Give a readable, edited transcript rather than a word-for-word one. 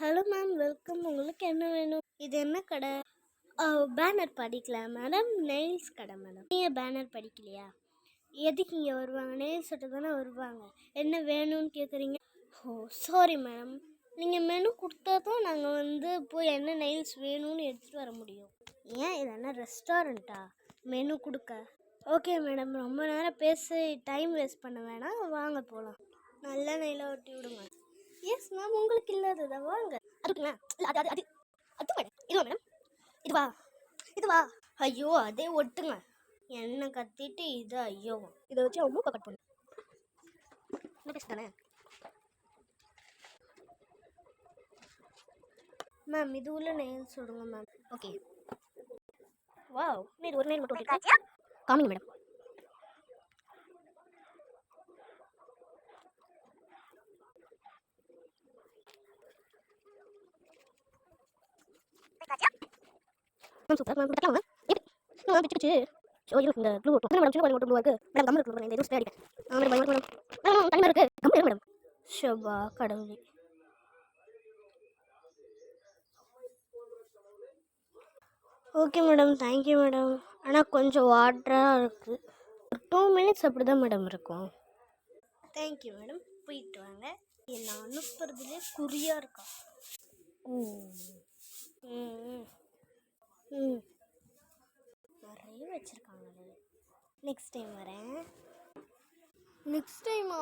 Hello ma'am, welcome. உங்களுக்கு என்ன வேணும்? இது என்ன கடை? பேனர் படிக்கலாம் மேடம். நெயில்ஸ் கடை மேடம். நீங்கள் பேனர் படிக்கலையா? எதுக்கு இங்கே வருவாங்க? நெயில்ஸ் சட்டை தானே வருவாங்க. என்ன வேணும்னு கேட்குறீங்க? ஓ சாரி மேடம். நீங்கள் மெனு கொடுத்தா தான் நாங்கள் போய் என்ன நெயில்ஸ் வேணும்னு எடுத்துகிட்டு வர முடியும். ஏன் இது என்ன ரெஸ்டாரண்ட்டா மெனு கொடுக்க? ஓகே மேடம், ரொம்ப நேரம் பேசி டைம் வேஸ்ட் பண்ண வேணாம், வாங்க போகலாம். நல்ல நெயிலாக ஒட்டி விடுங்க. எஸ் மேம், உங்களுக்கு இல்லாததா? வாங்க. அதுக்குங்களா? இல்லை அது அது அது அது மேடம். இதுவா மேடம்? இதுவா இதுவா? ஐயோ, அதே ஒட்டுங்க. என்ன கத்திட்டு இது ஐயோ. இதை வச்சு அவங்க மூக்க கட் பண்ணு. என்ன பேச தானே மேம்? இது உள்ள நெயில் சொல்லுங்க மேம். ஓகே. வாவ், இது ஒரு நெயில் மட்டும் ஒட்டிருக்கா. காமிங்க மேடம். Ma'am super ma'am. கட்டலாம் மேம். மேம் பிச்சுக்குச்சு. ஸோ இது இந்த ப்ளூ ஒட்டும் மேடம். சின்ன குழந்தை மட்டும் ப்ளூவாக இருக்குது மேடம். கம்மி இருக்குது மேடம். இந்த எதுவும் ஸ்ப்ரே அடிக்க மேடம். பயமா மேடம். மேடம் தனியாக இருக்குது. கம்மி மேடம். ஷோபா கடவுளே. Okay madam, thank you madam. ஆனால் கொஞ்சம் வாட்டராக இருக்குது. ஒரு 2 மினிட்ஸ் அப்படி தான் மேடம் இருக்கும். தேங்க்யூ மேடம், போயிட்டு வாங்க. என்ன அனுப்புறதுலேயே குறியாக இருக்கா. ம் ம் ம் நிறைய வச்சுருக்காங்களே. நெக்ஸ்ட் டைம் வரேன். நெக்ஸ்ட் டைமா?